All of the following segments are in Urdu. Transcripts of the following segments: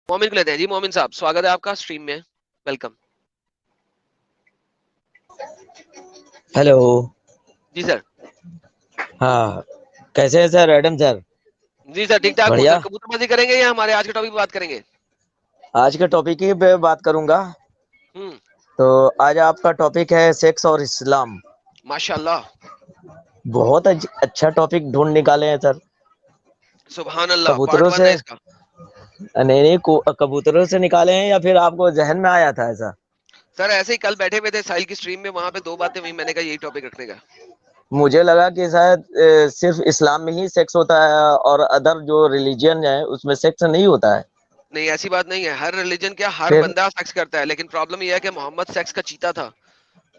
مومن کو لیتے ہیں جی. مومن صاحب سواگت ہے آپ کا اسٹریم میں, ویلکم. ہیلو. جی سر. ہاں کیسے ہیں سر ایڈم سر؟ جی سر ٹھیک ٹھاک ہوں بڑھیا. سر. کبوتر بازی کریں گے یا ہمارے آج کے ٹاپک پہ بات کریں گے؟ آج کے ٹاپک کی پہ بات کروں گا. تو آج آپ کا ٹاپک ہے سیکس اور اسلام. ماشاء اللہ. بہت اچھا ٹاپک ڈھونڈ نکالے ہیں سر. سبحان اللہ. پارٹ کبوتروں 1 سے ہے اس کا. نہیں کبوتروں سے نکالے ہیں یا پھر آپ کو ذہن میں آیا تھا ایسا؟ سر ایسے ہی کل بیٹھے ہوئے تھے ساحل کی اسٹریم میں, وہاں پہ 2 باتیں ہوئی, میں نے کہا یہی ٹاپک رکھنے کا. مجھے لگا کہ شاید صرف اسلام میں ہی سیکس ہوتا ہے اور ادر جو ریلیجن ہے اس میں سیکس نہیں ہوتا ہے. نہیں ایسی بات نہیں ہے. ہر ریلیجن کیا ہر پھر بندہ سیکس کرتا ہے, لیکن پرابلم یہ ہے کہ محمد سیکس کا چیتا تھا.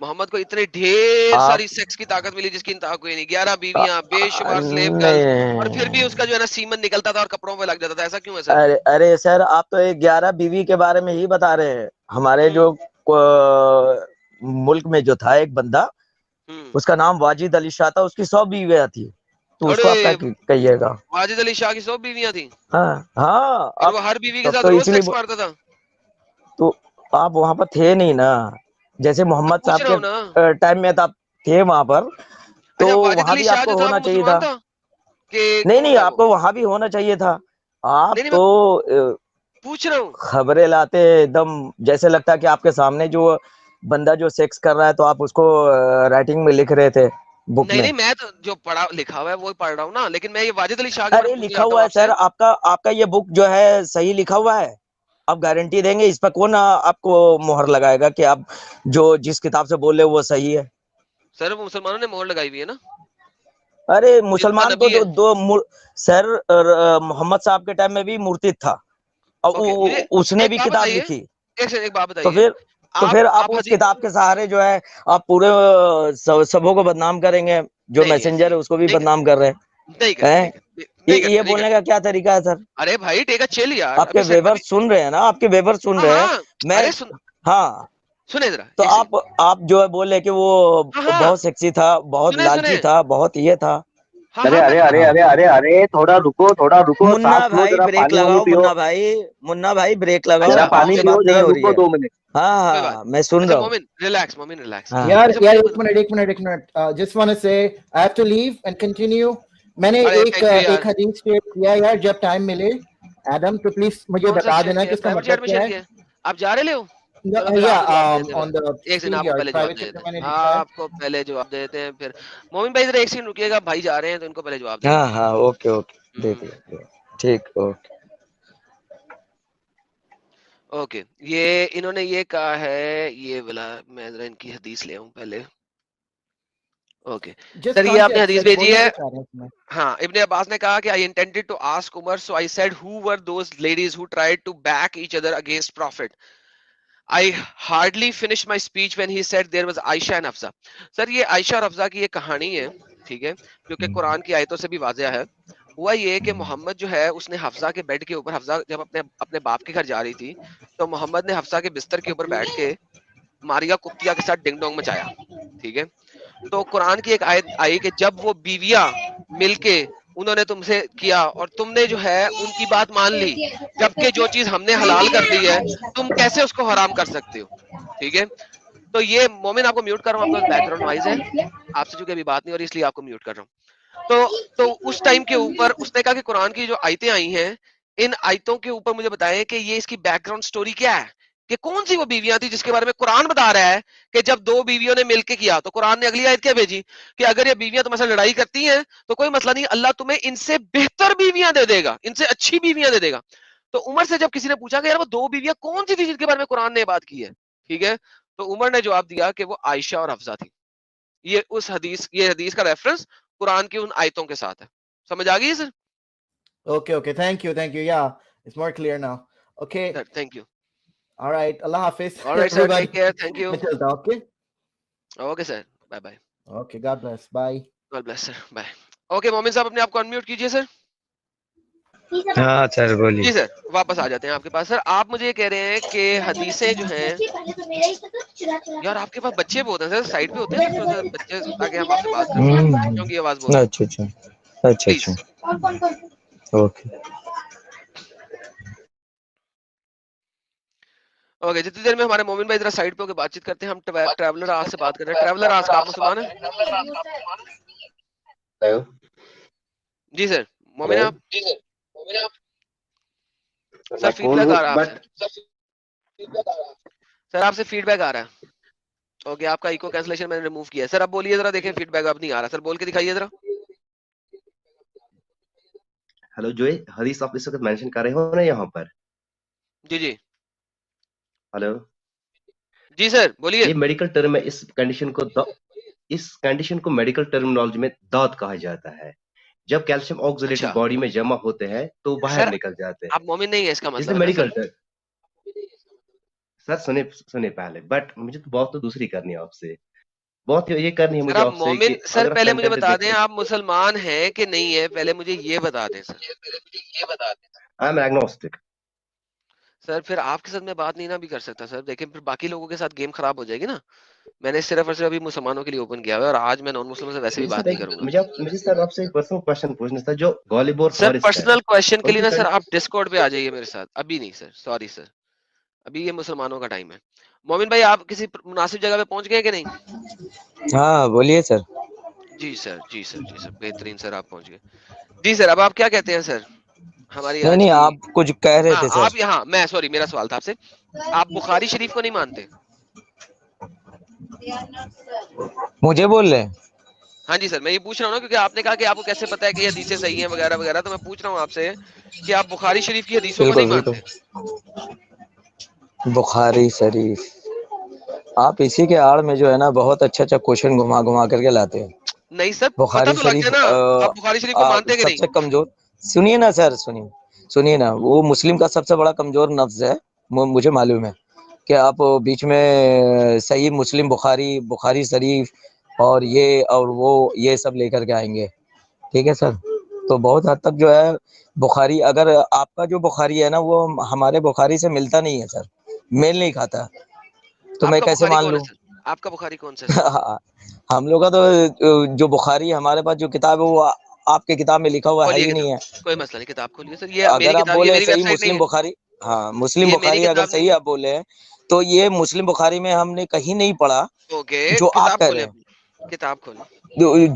محمد کو اتنے ڈھیر آپ ساری سیکس کی طاقت ملی جس کی انتہا کوئی نہیں. 11 بیویاں, بے شمار سلیو گرلز, اور پھر بھی نہیں. اس کا جو ہے نا سیمن نکلتا تھا اور کپڑوں پہ لگ جاتا تھا. ایسا کیوں ہے سر؟ ارے سر آپ تو 11 بیوی کے بارے میں ہی بتا رہے ہیں. ہمارے جو ملک میں جو تھا ایک بندہ, اس کا نام واجد علی شاہ تھا, اس کی 100 بیویاں تھی. تو اس ارے کو آپ کیا کہیے گا؟ واجد علی شاہ کی 100 بیویاں تھیں ہاں ہاں. اور آپ وہ ہر بیوی کے تب ساتھ تو روز اسی لیے سیکس مارتا تھا. تو آپ وہاں پر تھے نہیں نا. جیسے اب محمد پوچھ صاحب رہا ہوں نا. کے ٹائم میں آپ تھے وہاں پر, تو اچھا واجد وہاں علی بھی آپ شاہ کو جو تھا ہونا وہ چاہیے تھا. مسلمان تھا کہ نہیں کون نہیں, تھا آپ وہ؟ کو وہاں بھی ہونا چاہیے تھا. آپ نہیں نہیں, تو میں پوچھ رہا ہوں. خبریں لاتے ایک دم, جیسے لگتا ہے کہ آپ کے سامنے جو بندہ جو سیکس کر رہا ہے تو آپ اس کو رائٹنگ میں لکھ رہے تھے بک نہیں میں. نہیں, میں تو جو پڑھا لکھا ہوا ہے وہ پڑھ رہا ہوں نا, لیکن میں یہ واجد علی شاہ کے بارے ارے میں پوچھنا لکھا چاہتا ہوا ہوں ہے آپ سے. سر, آپ کا یہ بک جو ہے صحیح لکھا ہوا ہے. آپ گارنٹی دیں گے اس پہ؟ کون آپ کو مہر لگائے گا کہ آپ جو جس کتاب سے بول رہے وہ صحیح ہے؟ سر وہ مسلمانوں نے مہر لگائی ہوئی ہے نا. ارے یہ تو مسلمان تو نبی ہے. دو سر, محمد صاحب کے ٹائم میں بھی مورتی تھا اور اوکے, مجھے اس نے ایک بھی بات کتاب بتائیے. لکھی. ایک بات تو بتائیے. پھر آپ آپ اس حدیث کتاب کے سہارے جو ہے آپ پورے سبوں کو بدنام کریں گے. جو نہیں میسنجر ایسی ہے اس کو بھی نہیں بدنام کرتے, کر رہے نہیں کرتے, ہیں. نہیں کرتے, نہیں کرتے, یہ نہیں بولنے کرتے. کا کیا طریقہ ہے سر؟ ارے بھائی ٹیک اے چل یار, آپ کے ابھی ویور سن رہے ہیں نا, آپ کے ویور سن ہاں رہے ہیں. ہاں. میں ارے ہاں, سنیں ذرا تو ایک سیکنڈ. آپ جو ہے بول رہے کہ وہ ہاں ہاں, بہت سیکسی تھا, بہت سنیں لالچی سنیں. تھا, بہت یہ تھا. ہاں ارے ہاں, میں ارے ارے ہاں ارے ارے ارے تھوڑا رکو, منا سانس لو, بھائی ذرا بریک پانی وانی لگاؤ. پیو. منا بھائی بریک لگاؤ, ذرا اچھا آپ پانی سے مومن, پیو, بات ذرا نہیں ہو رہی رکو ہے. 2 منٹ. کوئی ہاں بات. میں سن اچھا رہا ہوں. مومن ریلیکس, مومن ریلیکس. ہاں یار اچھا یار مجھے ایک منٹ ایک منٹ ایک minute, just want to say I have to leave and continue. میں نے ارے ایک تھینک یو یار. ایک حدیث شیئر کیا یار, جب ٹائم ملے ایڈم تو پلیز مجھے کون سا بتا شیئر دینا کیا کہ ہے؟ اس کا پرائیویٹ چیٹ مطلب میں کیا شیئر ہے. کیا ہے؟ آپ جا رہے ہو؟ چلو پہلے یا آپ کو جواب دے دیتے ہیں. آن دا ایک سیکنڈ, آپ کو اسٹریم یارڈ پہلے جواب پرائیویٹ دے چیٹ دیتے میں ہیں, میں نے لکھا ہے. آپ کو پہلے جواب دے دیتے ہیں. پھر مومن بھائی ذرا ایک سیکنڈ رکیے گا, بھائی جا رہے ہیں تو ان کو پہلے جواب دے ہاں دیتے ہیں. ہاں, اوکے اوکے, دیکھ لیں. ٹھیک, اوکے. اوکے, یہ انہوں نے یہ کہا ہے, یہ بلا میں ذرا ان کی حدیث لے آؤں پہلے. اوکے جسٹ سر, یہ آپ نے کانٹیکسٹ حدیث لائک بھیجی بولنا ہے. کیا چاہ رہے ہیں اس میں. ہاں, ابن عباس نے کہا کہ I intended to ask Umar, so I said, who were those ladies who tried to back each other against Prophet? I hardly finished my speech when he said there was Aisha and Hafsa. سر یہ عائشہ اور حفصہ کی یہ کہانی ہے, ٹھیک ہے, جو کہ قرآن کی آیتوں سے بھی واضح ہے. ہوا یہ کہ محمد جو ہے اس نے حفصہ کے بیڈ کے اوپر, حفصہ جب اپنے باپ کے گھر جا رہی تھی تو محمد نے حفصہ کے بستر کے اوپر بیٹھ کے ماریا کپتیا کے ساتھ ڈنگ ڈونگ مچایا, ٹھیک ہے. تو قرآن کی ایک آیت آئی کہ جب وہ بیویاں مل کے انہوں نے تم سے کیا اور تم نے جو ہے ان کی بات مان لی, جبکہ جو چیز ہم نے حلال کر دی ہے تم کیسے اس کو حرام کر سکتے ہو, ٹھیک ہے. تو یہ مومن آپ کو میوٹ کر رہا ہوں, آپ کا بیک گراؤنڈ نوائز ہے, آپ سے چونکہ ابھی بات نہیں ہو رہی اس لیے آپ کو میوٹ کر رہا ہوں. تو اس ٹائم کے اوپر اس نے کہا کہ قرآن کی جو آیتیں آئی ہیں ان آیتوں کے اوپر مجھے بتائیں کہ یہ اس کی بیک گراؤنڈ سٹوری کیا ہے, کہ کون سی وہ بیویاں تھی جس کے بارے میں قرآن بتا رہا ہے کہ جب 2 بیویوں نے مل کے کیا. تو قرآن نے اگلی آیت کیا بھیجی کہ اگر یہ بیویاں تمہارے ساتھ لڑائی کرتی ہیں تو کوئی مسئلہ نہیں, اللہ تمہیں ان سے بہتر بیویاں دے دے گا, ان سے اچھی بیویاں دے دے گا. تو عمر سے جب کسی نے پوچھا کہ یار وہ 2 بیویاں کون سی تھی جن کے بارے میں قرآن نے بات کی ہے, ٹھیک ہے, تو عمر نے جواب دیا کہ وہ عائشہ اور حفصہ تھی. یہ حدیث کا ریفرنس قرآن کی ان آیتوں کے ساتھ ہے. سمجھ آ گئی sir? Okay okay, thank you yeah it's more clear now. Okay, sir thank you. Alright, اللہ حافظ alright sir, every take care, thank you. میں چلتا ہوں. Okay okay sir, bye bye. Okay, God bless, bye. God bless sir, bye. Okay Momin صاحب اپنے آپ کو انمیوٹ کیجئے سر. ہاں سر بولیے. جی سر, واپس آ جاتے ہیں آپ کے پاس. سر آپ مجھے یہ کہہ رہے ہیں کہ حدیثیں جو ہیں, یار آپ کے پاس بچے بہت ہیں سر, سائڈ پہ ہوتے ہیں سر تھوڑا سا بچے, تاکہ ہم آپ سے بات کر سکیں, بچوں کی آواز بہت ہے اچھا اچھا اچھا پلیز. اچھا, اوکے. اوکے جتنی دیر میں ہمارے مومن بھائی ذرا سائڈ پہ ہو کے بات چیت کرتے ہیں, ہم ٹریولر آج سے بات کر رہے ہیں. ٹریولر آج کا آپ مسلمان ہیں؟ Hello. جی سر. مومن Hello. آپ؟ سر میں فیڈ کون بیک ہوں آ رہا ہے آپ بٹ سے, سر آپ سے فیڈ بیک آ رہا ہے. اوکے آپ کا ایکو کینسلیشن میں نے ریموو کیا ہے. سر آپ بولیے ذرا, دیکھیں فیڈ بیک اب نہیں آ رہا. سر بول کے دکھائیے ذرا. ہلو جو حدیث آپ اس وقت مینشن کر رہے ہو نا یہاں پر, جی جی ہلو, جی سر بولیے. یہ میڈیکل ٹرم ہے. اس کنڈیشن کو میڈیکل ٹرمنالوجی میں دات کہا جاتا ہے. جب کیلشیم آکزیلیٹو اچھا باڈی میں جمع ہوتے ہیں تو باہر سر نکل جاتے آپ ہیں, مومن نہیں ہے اس کا اسے مطلب ہے نا میڈیکل سر. ٹرم. سر سنے پہلے, بٹ مجھے تو بات تو دوسری کرنی ہے آپ سے, بہت یہ کرنی ہے سر مجھے آپ آپ سے مومن, کہ سر اگر آپ پہلے مجھے کنٹینٹ بتا دیں دیکھیں. آپ مسلمان ہیں کہ نہیں ہے, پہلے مجھے یہ بتا دیں سر. I am agnostic. سر پھر آپ کے ساتھ میں بات نہیں نا بھی کر سکتا سر, دیکھیں پھر باقی لوگوں کے ساتھ گیم خراب ہو جائے گی نا. میں نے صرف اور صرف ابھی مسلمانوں کے لیے اوپن کیا ہوا ہے, اور آج میں نان مسلموں سے ویسے بھی بات نہیں کروں گا. مجھے سر آپ سے ایک پرسنل کوشچن پوچھنا تھا. جو غالب اور سر فارسٹ ہے پرسنل کوشچن کے ان لیے کی نا سر آپ ڈسکورڈ پہ آ جائیے میرے ساتھ, ابھی نہیں سر, سوری سر, ابھی یہ مسلمانوں کا ٹائم ہے. مومن بھائی آپ کسی مناسب جگہ پہ پہنچ گئے کہ نہیں؟ ہاں بولیے سر. جی سر جی سر جی سر, بہترین سر, آپ پہنچ گئے. جی سر اب آپ کیا کہتے ہیں سر ہماری نہیں آج نہیں کی, آپ کچھ کہہ رہے ہاں تھے سر. آپ یہاں, میں سوری میرا سوال تھا آپ سے, آپ بخاری شریف کو نہیں مانتے؟ مجھے بول رہے ہیں. ہاں جی سر, میں یہ پوچھ رہا ہوں نا کیونکہ آپ نے کہا کہ آپ کو کیسے پتا ہے کہ یہ حدیثیں صحیح ہیں وغیرہ وغیرہ, تو میں پوچھ رہا ہوں آپ سے کہ آپ بخاری شریف کی حدیثوں کو نہیں بالکل مانتے؟ بالکل. بخاری شریف, آپ اسی کے آڑ میں جو ہے نا بہت اچھا اچھا کوشچن گھما گھما کر کے لاتے ہیں. نہیں سر پتہ بخاری تو لگ شریف جائے نا, آپ بخاری شریف کو مانتے کہ سب نہیں؟ سے کمزور, سنیے نا سر, سنیے نا, وہ مسلم کا سب سے بڑا کمزور لفظ ہے, مجھے معلوم ہے کہ آپ بیچ میں صحیح مسلم, بخاری شریف اور یہ اور وہ یہ سب لے کر کے آئیں گے. ٹھیک ہے سر, تو بہت حد تک جو ہے بخاری, اگر آپ کا جو بخاری ہے نا وہ ہمارے بخاری سے ملتا نہیں ہے سر, میل نہیں کھاتا, تو آپ میں کا کیسے بخاری مان کون ہے لوں. سر؟ آپ کا بخاری کون سا ہے سر؟ ہم لوگ کا تو جو بخاری ہمارے پاس جو کتاب ہے وہ آپ کی کتاب میں لکھا ہوا ہے کھولیے ہی کتاب, نہیں ہے. کوئی مسئلہ نہیں, کتاب کھولیے سر. یہ اگر میری آپ کتاب, یہ بولے میری ویب صحیح سائٹ نہیں مسلم ہے, بخاری, ہاں مسلم یہ میری بخاری اگر کتاب نہیں صحیح آپ بولے ہیں تو یہ مسلم بخاری میں ہم نے کہیں نہیں پڑھا ہے. اوکے جو آپ کتاب کہہ رہے کھولیں ہیں. اپنی, کتاب کھولیں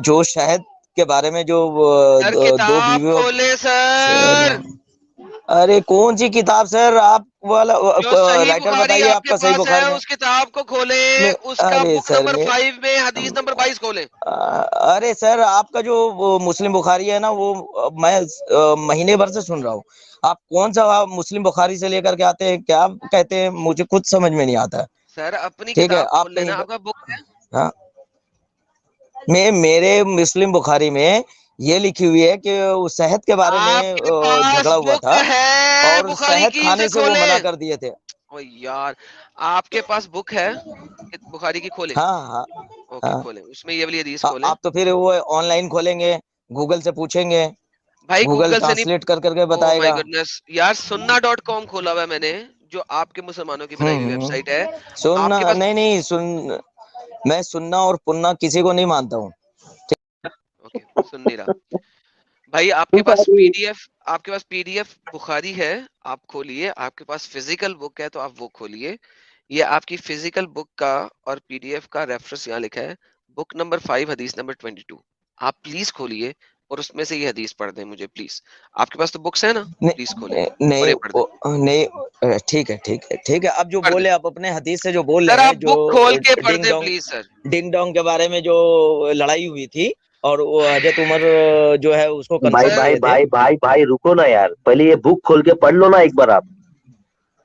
جو شہد کے بارے میں جو سر, دو کتاب بیویوں. کھولیں سر. ارے کون سی کتاب سر, آپ والا جو صحیح رائٹر بخاری بتائیے, آپ آپ کے کا صحیح پاس ہے بخاری میں. اس کتاب کو کھولیں, اس کا ارے بک سر نمبر 5 میں حدیث نمبر 22 کھولیں. ارے سر, آپ کا جو مسلم بخاری ہے نا وہ میں مہینے بھر سے سن رہا ہوں. آپ کون سا مسلم بخاری سے لے کر کے آتے ہیں, کیا کہتے ہیں, مجھے خود سمجھ میں نہیں آتا ہے. سر اپنی ٹھیک ہے, کتاب آپ کھول کہیں لینا, آپ کا بک ہے. ہاں, میرے مسلم بخاری میں یہ لکھی ہوئی ہے کہ صحت کے بارے میں آپ کے پاس جھگڑا ہوا بک تھا ہے اور بخاری شہد کی, کھانے اسے سے وہ منع کھولیں. کر دیے تھے. او یار, آپ کے پاس بک ہے بخاری کی, کھولیں. ہاں ہاں اوکے ہاں, کھولیں, اس میں یہ والی حدیث کھولیں. آپ تو پھر وہ آن لائن کھولیں گے, گوگل سے پوچھیں گے, بھائی گوگل گوگل سے نہیں, ٹرانسلیٹ کر کے او بتائے مائی گا. گڈنس یار, sunna.com کھولا ہوا ہے میں نے, جو آپ کے مسلمانوں کی بنائی ہوئی ویب سائٹ ہے. آپ سننا کے پاس, نہیں میں سننا اور پننا کسی کو نہیں مانتا ہوں. اوکے سن نہیں رہا بھائی, آپ کے پاس پی ڈی ایف, آپ کے پاس پی ڈی ایف بخاری ہے, آپ کھولیے. آپ کے پاس فزیکل بک ہے تو آپ وہ کھولیے. یہ آپ کی فزیکل بک کا اور پی ڈی ایف کا ریفرنس یہاں لکھا ہے, بک نمبر 5 حدیث نمبر 22. آپ پلیز کھولیے اور اس میں سے یہ حدیث پڑھ دیں مجھے پلیز. آپ کے پاس تو بکس ہے نا, پلیز کھولیں اور یہ پڑھ دیں. نہیں, ٹھیک ہے. اب جو پڑھ دیں بولے, آپ اپنے حدیث سے جو بول سر, رہے ہیں, آپ جو بک کھول کے پڑھ ڈنگ دیں ڈونگ پلیز سر. ڈنگ ڈونگ کے بارے میں جو لڑائی ہوئی تھی اور وہ حضرت عمر جو ہے اس کو بھائی کنفرم بھائی کیے تھے. بھائی بھائی بھائی رکو نا یار, پہلے یہ بک کھول کے پڑھ لو نا ایک بار آپ.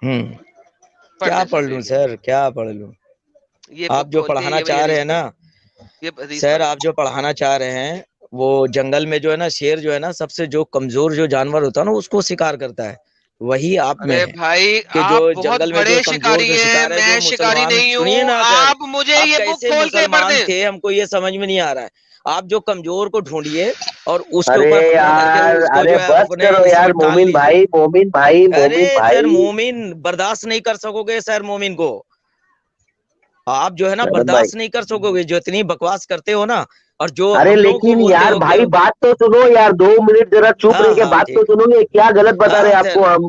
پڑھ کیا لیں پڑھ لوں دیکھ لیں. سر, کیا پڑھ لوں. یہ آپ بک جو کھول کے پڑھانا یہ والی چاہ رہے حدیث ہیں پڑھ نا لیں, یہ حدیث سر, پڑھ لیں. آپ جو پڑھانا چاہ رہے ہیں وہ جنگل میں جو ہے نا شیر جو ہے نا سب سے جو کمزور جو جانور ہوتا ہے نا اس کو شکار کرتا ہے, وہی آپ میں ارے ہے بھائی, کہ جو آپ بہت جنگل میں جو بڑے کمزور شکاری جو ہیں, شکار ہے, جو میں شکاری مسلمان. نہیں سنیے ہوں, نا سر, آپ مجھے آپ یہ بک کیسے کھول کے پڑھ مسلمان دیں. تھے ہم کو یہ سمجھ میں نہیں آ رہا ہے. آپ جو کمزور کو ڈھونڈیے اور اس کے ارے اوپر حملہ کر کے یار, اس کو ارے جو ہے بس اپنے کرو اس یار, میں ٹال مومن لیجیے. بھائی مومن بھائی ارے مومن سر, بھائی. مومن برداشت نہیں کر سکو گے سر, مومن کو آپ جو ہے نا رحمت بھائی, برداشت نہیں کر سکو گے, جو اتنی بکواس کرتے ہو نا, اور جو ارے ہم لوگوں کو لیکن بولتے یار ہو کہ بھائی بات تو سنو یار, 2 منٹ ذرا چپ ہاں رہ کے ہاں بات تو ٹھیک ہے. سنو گے, کیا غلط بتا ہاں رہے آپ سر, کو ہم.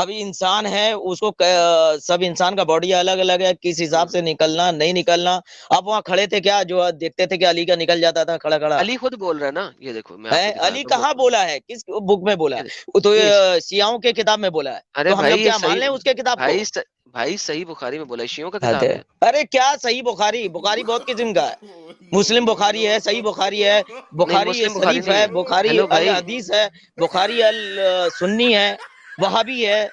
ابھی انسان ہے, اس کو سب انسان کا باڈی الگ الگ ہے, کس حساب سے نکلنا نہیں نکلنا. آپ وہاں کھڑے تھے کیا جو دیکھتے تھے کہ علی کا نکل جاتا تھا کھڑا کھڑا؟ علی خود بول رہا ہے نا, یہ دیکھو میں آپ کو دکھا علی رہا ہوں. کہاں بولا ہے, کس بک میں بولا یہ ہے؟ دیکھو, وہ تو یہ شیعوں کے کتاب میں بولا ہے. ارے تو ہم لوگ بھائی یہ کیا مان صحیح, لیں اس کے کتاب کو؟ بھائی صحیح بخاری میں بولا ہے, شیعوں کا کتاب ہے. ارے کیا صحیح بخاری؟ بخاری بہت قسم کا ہے. مسلم بخاری ہے, صحیح بخاری ہے, نہیں بخاری مسلم بخاری شریف نہیں ہے, ہے. بخاری ہیلو بھائی, الحدیث ہے, بخاری السنی ہے, وہابی ہے.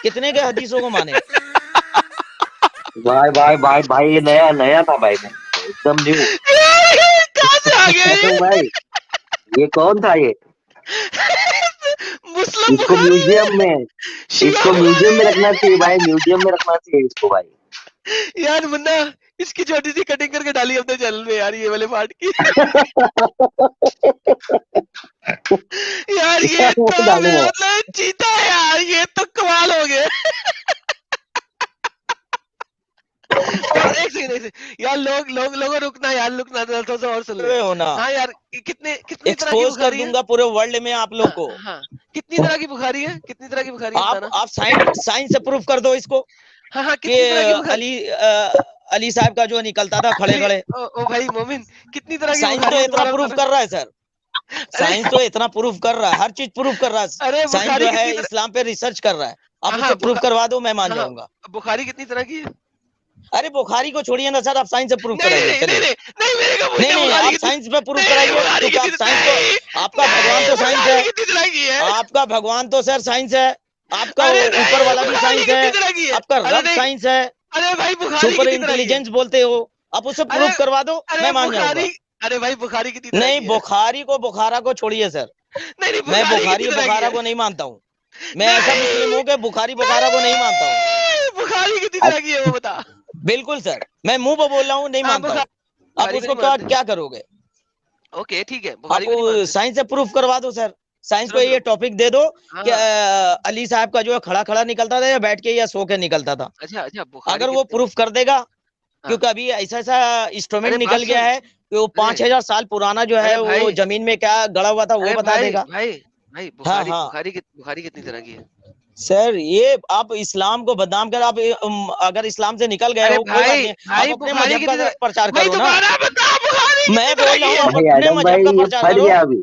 کتنے کے حدیثوں کو مانے؟ بھائی بھائی بھائی بھائی یہ نیا تھا بھائی, ایک دم نیو. کہاں سے آ گیا یہ بھائی یہ کون تھا یہ؟ مسلم اس کو بخاری میوزیم میں, اس شیعہ کو میوزیم میں بخاری. رکھنا چاہیے بھائی, میوزیم میں رکھنا چاہیے اس کو بھائی. یار منا اس کی چھوٹی سی کٹنگ کر کے ڈالی اپنے چینل میں یار, یہ والے پارٹ کی. یار یہ تو ڈالوں گا. مطلب چیتا ہے یار, یہ تو کمال ہو گیا. ایک سیکنڈ یار, لوگوں رکنا یار, رکنا تھوڑا سا اور سن لیں. ہونا ہاں یار کتنی طرح کی ایکسپوز کر بخاری ہے. دوں گا پورے ورلڈ میں آپ لوگ ہاں کو. ہاں, کتنی طرح کی بخاری ہے, کتنی طرح کی بخاری ہے بتانا. آپ سائنس سے پروف کر دو اس کو ہاں ہاں, کہ کتنی طرح کی بخاری. علی صاحب کا جو نکلتا تھا کھڑے ارے کھڑے. او بھائی مومن, کتنی طرح کی سائنس تو بخاری ہے اتنا دوبارہ پروف بتانا. کر رہا ہے سر, ارے سائنس تو اتنا پروف کر رہا ہے, ہر چیز پروف کر رہا ہے. ارے سائنس بخاری جو ہے کتنی طرح. اسلام پہ ریسرچ کر رہا ہے, آپ ہاں اس ہاں سے پروف کروا دو, میں مان ہاں جاؤں گا. بخاری کتنی طرح کی ہے. ارے بخاری کو چھوڑیے نا سر, آپ سائنس سے پروف نہیں کرائیے. نہیں نہیں چلیے, نہیں نہیں, میرے کو نہیں پوچھنا نہیں, بخاری آپ کتنی. سائنس پہ پروف نہیں کرائیے بخاری کیونکہ کتنی, آپ سائنس کو, نہیں آپ کا بھگوان تو سائنس بخاری ہے, کتنی طرح کی ہے. آپ کا بھگوان تو سر سائنس ہے, آپ کا ارے اوپر نہیں والا بھی بخاری سائنس ہے, کتنی طرح کی ہے. آپ کا ارے رب نہیں, سائنس ہے, ارے بھائی بخاری سپر کتنی طرح کی ہے. انٹیلیجنس بولتے ہو, آپ اس سے ارے پروف کروا دو, میں ارے مان جاؤں گا. بخاری, ارے بھائی بخاری کتنی طرح نہیں کی ہے. بخاری کو بخارا کو چھوڑیے سر, نہیں نہیں, میں بخاری کتنی بخاری طرح کی بخارا ہے. کو نہیں مانتا ہوں. میں ایسا مسلم ہوں نہیں کہ بخاری بخارا کو نہیں مانتا ہوں. نہیں, بخاری کتنی طرح کی ہے وہ بتا. بالکل سر, میں منہ پہ بول رہا ہوں, نہیں ہاں مانتا ہوں. آپ بخاری اس کو کو نہیں مانتے. کیا کرو گے؟ اوکے ٹھیک ہے, آپ بخاری کو نہیں مانتے. سائنس سے پروف کروا دو سر, سائنس سنو پہ سنو, یہ ٹاپک دے دو ہاں کہ ہاں, علی صاحب کا جو ہے کھڑا کھڑا نکلتا تھا یا بیٹھ کے یا سو کے نکلتا تھا. اچھا اچھا بخاری اگر وہ کتنے. پروف کر دے گا, ہاں کیونکہ ابھی ایسا ارے انسٹرومنٹ بات نکل سن, گیا ہے کہ وہ ارے 5,000 سال پرانا جو ہے ارے وہ بھائی, زمین میں کیا گڑا ہوا تھا وہ ارے بتا دے بھائی گا. بھائی بھائی, ہاں بخاری ہاں بخاری کتنی طرح کی ہے. سر, یہ آپ اسلام کو بدنام کر, آپ اگر اسلام سے نکل گئے ارے ہو کوئی بات بھائی نہیں, آپ بھائی اپنے بخاری مذہب کا کتنی طرح, پرچار بھائی کرو نا. دوبارہ بتا بخاری میں کتنی طرح بول رہا کی ہوں ہے. آپ بھائی اپنے ایڈم مذہب بھائی کا یہ پرچار پھٹ کرو. گیا ابھی.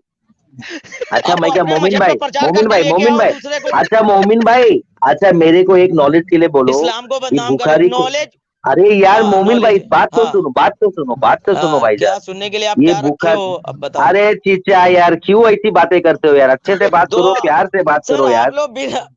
اچھا آپ میں کیا, اپنے مومن مذہب کا بھائی, پرچار کر مومن کے بھائی, لے کے مومن آؤ بھائی, دوسرے کو. اچھا مومن بھائی, اچھا میرے کو ایک نالج کے لیے بولو, اسلام کو یہ بدنام کرو, بخاری کو, نالج. ارے یار ہاں مومن بھائی نالج, بات تو ہاں سنو, بات تو سنو, بات تو سنو ہاں, بھائی کیا جان. سننے کے لیے آپ یہ کیا رکھے بخار, ہو اب بتاؤ. ارے چیچا یار کیوں ایسی باتیں کرتے ہو یار, اچھے سے بات تو کرو, پیار سے بات سر کرو یار, آپ لوگ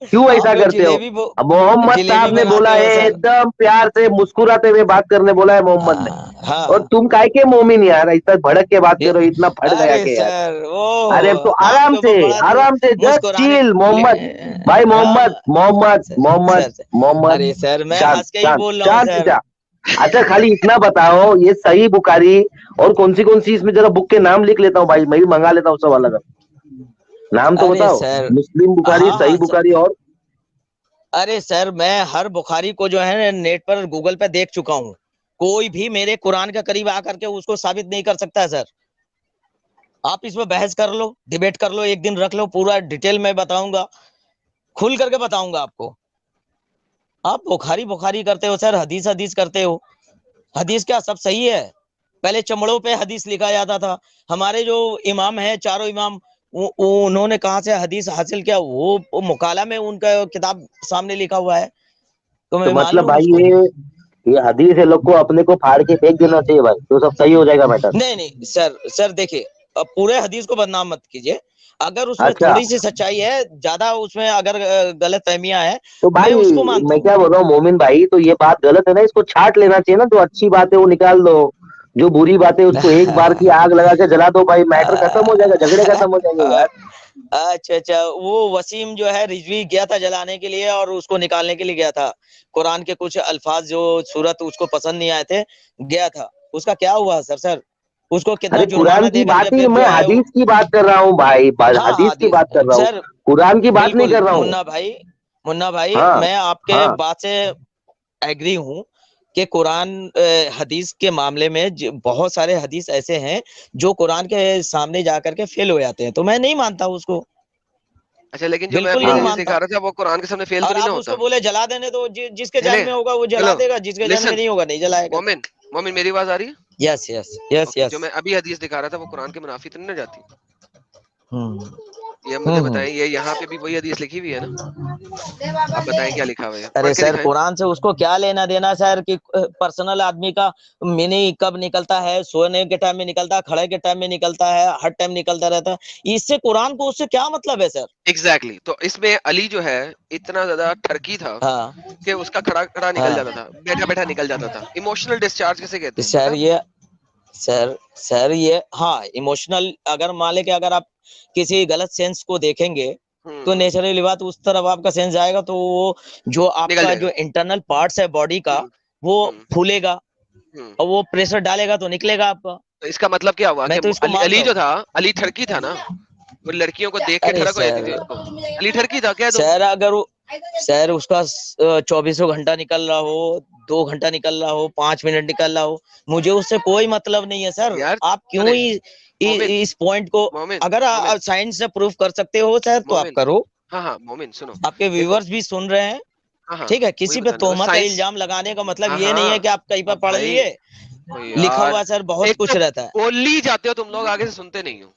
کیوں آپ ایسا لوگ کرتے ہو. محمد جلیبی صاحب نے بناتے بولا ہو ہے سر. ایک دم پیار سے مسکراتے ہوئے بات کرنے بولا ہے محمد نے, ہاں اور تم کائے کے مومن یار ایسا بھڑک کے بات کرو, اتنا پھٹ گیا ارے کہ یار. سر ارے وہ تو آپ کے آرام سے, اوپر بڑا آرام سے, جسٹ مسکرانے چیل محمد بھائی, ہاں محمد محمد سر محمد سر محمد, ارے سر میں شانت ہنس کے ہی شانت بول رہا ہوں شانت سر. چچا. اچھا خالی اتنا بتاؤ, یہ صحیح بخاری اور کون سی اس میں ذرا بک کے نام لکھ لیتا ہوں بھائی, میں بھی منگا لیتا ہوں سب الگ الگ. نام تو ارے بتاؤ, سر مسلم بخاری, ہاں صحیح ہاں سر, بخاری اور. ارے سر میں ہر بخاری کو جو ہے نیٹ پر گوگل پہ دیکھ چکا ہوں. کوئی بھی میرے قرآن کے قریب آ کر کے اس کو ثابت نہیں کر سکتا ہے سر. آپ اس میں بحث کر لو, ڈیبیٹ کر لو, ایک دن رکھ لو, پورا ڈیٹیل میں بتاؤں گا, کھل کر کے بتاؤں گا آپ کو. آپ بخاری کرتے ہو سر, حدیث کرتے ہو. حدیث کیا سب صحیح ہے؟ پہلے چمڑوں پہ حدیث لکھا جاتا تھا. ہمارے جو امام ہیں, چاروں امام, انہوں نے کہاں سے حدیث حاصل کیا, وہ مکالمہ میں ان کا کتاب سامنے لکھا ہوا ہے, تو میں مان مطلب لوں اس بھائی کو. یہ حدیث ہے, لوگ کو اپنے کو پھاڑ کے پھینک دینا چاہیے بھائی, تو سب صحیح ہو جائے گا میٹر. نہیں نہیں سر دیکھیے, پورے حدیث کو بدنام مت کیجیے. اگر اس میں اچھا تھوڑی سی سچائی ہے, زیادہ اس میں اگر غلط فہمیاں ہیں, تو میں بھائی اس کو مانتا میں ہوں. کیا بول رہا ہوں مومن بھائی, تو یہ بات غلط ہے نا, اس کو چھانٹ لینا چاہیے نا, جو اچھی بات ہے وہ نکال دو, جو بری بات ہے اس کو ایک بار کی آگ لگا کے جلا دو بھائی, میٹر ختم ہو جائے گا, جھگڑے ختم ہو جائیں گے یار. اچھا, وہ وسیم جو ہے رضوی گیا تھا جلانے کے لیے, اور اس کو نکالنے کے لیے گیا تھا. قرآن کے کچھ الفاظ جو سورت اس کو پسند نہیں آئے تھے, گیا تھا. اس کا کیا ہوا سر اس کو کتنا ارے جرمانہ قرآن کی دے کر کے بات ہی, پھر میں جو ہے حدیث کی بات کر رہا ہوں بھائی, ہاں حدیث کی بات کر رہا ہوں, سر قرآن کی بات نہیں بالکل کر رہا ہوں. منا بھائی ہاں میں آپ کے ہاں, بات سے ایگری ہوں کہ قرآن حدیث کے معاملے میں بہت سارے حدیث ایسے ہیں جو قرآن کے سامنے جا کر کے فیل ہو جاتے ہیں, تو میں نہیں مانتا اس کو. اچھا لیکن جو میں بالکل ابھی نہیں حدیث مانتا. دکھا رہا تھا وہ قرآن کے سامنے فیل تو اور نہیں نہ آپ اس ہوتا. کو بولے جلا دینے تو جس کے ذہن چلے میں ہوگا وہ جلا چلو دے گا, جس کے ذہن میں لسن نہیں ہوگا نہیں جلائے گا. مومن, مومن میری آواز آ رہی ہے؟ یس یس یس اوکے, یس. جو میں ابھی حدیث دکھا رہا تھا وہ قرآن کے منافی تو نہیں نہ جاتی. یہ مجھے بتائیں, یہ یہاں پہ بھی وہی حدیث لکھی ہوئی ہے نا؟ اب بتائیں کیا لکھا ہوا ہے, ارے پڑھ کے سر دکھائیں. قرآن سے اس کو کیا لینا دینا سر, کہ پرسنل آدمی کا منی کب نکلتا ہے, سونے کے ٹائم میں نکلتا ہے, کھڑے کے ٹائم میں نکلتا ہے, ہر ٹائم نکلتا رہتا ہے, اس سے قرآن کو اس سے کیا مطلب ہے سر؟ ایگزیکٹلی. تو اس میں علی جو ہے اتنا زیادہ ٹھرکی تھا ہاں کہ اس کا کھڑا کھڑا نکل ہاں جاتا تھا, بیٹھا بیٹھا نکل جاتا تھا. ایموشنل ڈسچارج کسے کہتے ہیں سر پتا؟ یہ سر یہ ہاں ایموشنل, اگر مان لے کہ اگر آپ کسی غلط سینس کو دیکھیں گے تو نیچرلی بات اس طرف آپ کا سینس جائے گا, تو وہ جو آپ نکل کا جائے جو گا. انٹرنل پارٹس ہے باڈی کا وہ ہوں پھولے گا, ہوں. اور وہ پریشر ڈالے گا تو نکلے گا آپ کا. تو اس کا مطلب کیا ہوا میں کہ تو اس کو مانتا علی جو ہوں. تھا, علی ٹھرکی تھا نا, وہ لڑکیوں کو دیکھ کے ارے ٹھڑک ہو جاتی سر تھی اس کو. علی ٹھرکی تھا, کہہ دو. سر اگر سر اس کا 24 گھنٹہ نکل رہا ہو, 2 گھنٹہ نکل رہا ہو, 5 منٹ نکل رہا ہو, مجھے اس سے کوئی مطلب نہیں ہے سر. یار آپ کیوں سنیں, مومن اس پوائنٹ کو, مومن اگر مومن سائنس سے پروف کر سکتے ہو سر تو آپ مومن کرو, ہاں ہاں مومن سنو, آپ کے دیکھو, ویورز بھی سن رہے ہیں. ہاں ہاں ٹھیک ہے, وہی کسی پہ بتانے لگا تہمت سائنس. الزام لگانے کا مطلب ہاں یہ نہیں ہاں, ہے کہ آپ کہیں پر اب پڑھ بھائی لیے, او لکھا یار, ہوا سر بہت ایک کچھ تو رہتا ہے. بول ہی جاتے ہو تم لوگ, آگے سے سنتے نہیں ہو.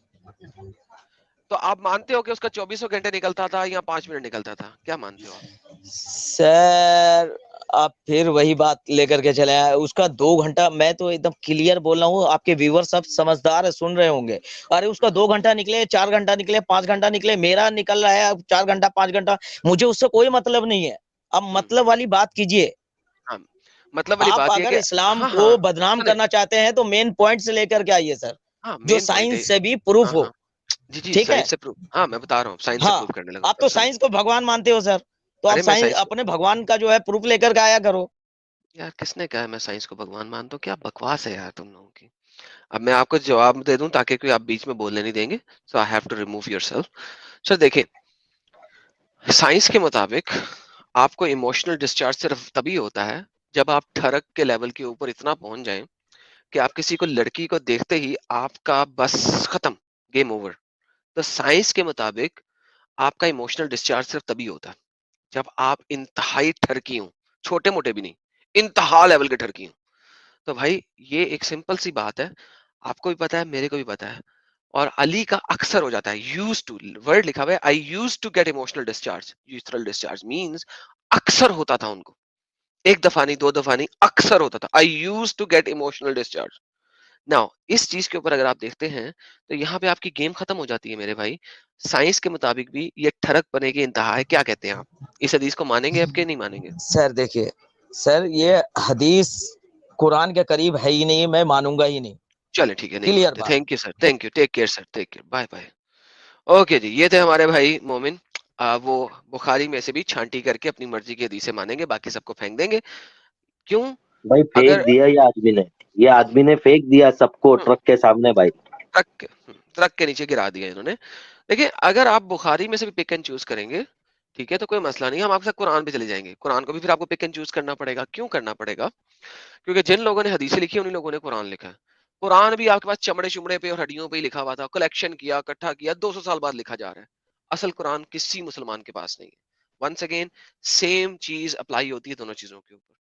تو آپ مانتے ہو کہ اس کا 24 گھنٹے نکلتا تھا یا 5 منٹ نکلتا تھا؟ کیا مانتے ہو آپ؟ سر آپ پھر وہی بات لے کر کے چلے آئے, اس کا 2 گھنٹہ, میں تو ایک دم کلیئر بول رہا ہوں, آپ کے ویور سب سمجھدار ہے, سن رہے ہوں گے. ارے اس کا 2 گھنٹہ نکلے, 4 گھنٹہ نکلے, 5 گھنٹہ نکلے, میرا نکل رہا ہے 4 گھنٹہ 5 گھنٹہ, مجھے اس سے کوئی مطلب نہیں ہے. اب مطلب والی بات کیجئے. ہاں, مطلب والی آپ بات یہ اگر کہ اسلام ہاں کو ہاں بدنام سنیں, کرنا چاہتے ہیں تو مین پوائنٹ سے لے کر کے آئیے سر, ہاں جو مین پوائنٹ ہے. سائنس سے بھی پروف ہاں ہو. ہاں جی جی, ٹھیک ہے, سائنس سے پروف, ہاں میں بتا رہا ہوں سائنس سے ہاں پروف کرنے لگا. آپ اب تو سنیں, سائنس کو بھگوان مانتے ہو سر, تو آپ ارے میں سائنس سائنس کو, اپنے بھگوان کا جو ہے پروف لے کر کے آیا کرو. یار کس نے کہا ہے میں سائنس کو بھگوان مانتا ہوں؟ کیا بکواس ہے یار تم لوگوں کی. اب میں آپ کو جواب دے دوں تاکہ کوئی آپ بیچ میں بولنے نہیں دیں گے. So I have to remove yourself. Sir دیکھیں, سائنس کے مطابق آپ کو ایموشنل ڈسچارج صرف تبھی ہوتا ہے جب آپ ٹھڑک کے لیول کے اوپر اتنا پہنچ جائیں کہ آپ کسی کو, لڑکی کو دیکھتے ہی آپ کا بس ختم, گیم اوور. تو سائنس کے مطابق آپ کا ایموشنل ڈسچارج صرف تبھی ہوتا ہے جب آپ انتہائی ٹھڑکی ہوں, چھوٹے موٹے بھی نہیں, انتہا لیول کے ٹھڑکی ہوں. تو بھائی یہ ایک سمپل سی بات ہے, آپ کو بھی پتا ہے, میرے کو بھی پتا ہے. اور علی کا اکثر ہو جاتا ہے, یوز ٹو ورڈ لکھا ہوا ہے, I used to get emotional discharge. Usual discharge means اکثر ہوتا تھا ان کو, ایک دفعہ نہیں, 2 دفعہ نہیں, اکثر ہوتا تھا. I used to get emotional discharge. Now اس چیز کے اوپر اگر آپ دیکھتے ہیں تو یہاں پہ آپ کی گیم ختم ہو جاتی ہے میرے بھائی. سائنس کے مطابق بھی یہ ٹھڑک بنے کی انتہا ہے. کیا کہتے ہیں آپ, اس حدیث کو مانیں گے اب کہ نہیں مانیں گے؟ سر دیکھیے سر, یہ حدیث قرآن کے قریب ہے ہی نہیں, میں مانوں گا ہی نہیں. چلے ٹھیک ہے, نہیں کلیئر مانتے. بات. Thank you sir, thank you, take care sir, take care, bye bye. Okay جی, یہ تھے ہمارے بھائی مومن. وہ بخاری میں سے بھی چھانٹی کر کے اپنی مرضی کی حدیثیں مانیں گے, باقی سب کو پھینک دیں گے. کیوں؟ بھائی اگر پھینک دیا یہ آدمی نے پھینک دیا سب کو ٹرک کے سامنے بھائی. ٹرک کے نیچے گرا دیا انہوں نے. دیکھیں اگر آپ بخاری میں سے بھی پک اینڈ چوز کریں گے, ٹھیک ہے, تو کوئی مسئلہ نہیں, ہم آپ کے ساتھ قرآن پہ چلے جائیں گے. قرآن کو بھی پھر آپ کو پک اینڈ چوز کرنا پڑے گا. کیوں کرنا پڑے گا؟ کیونکہ جن لوگوں نے حدیثیں لکھی ہیں انہیں لوگوں نے قرآن لکھا ہے. قرآن بھی آپ کے پاس چمڑے چمڑے پہ اور ہڈیوں پہ ہی لکھا ہوا تھا, کلیکشن کیا, اکٹھا کیا, 200 سال بعد لکھا جا رہا ہے. اصل قرآن کسی مسلمان کے پاس نہیں ہے. ونس اگین سیم چیز اپلائی ہوتی ہے دونوں چیزوں کے اوپر.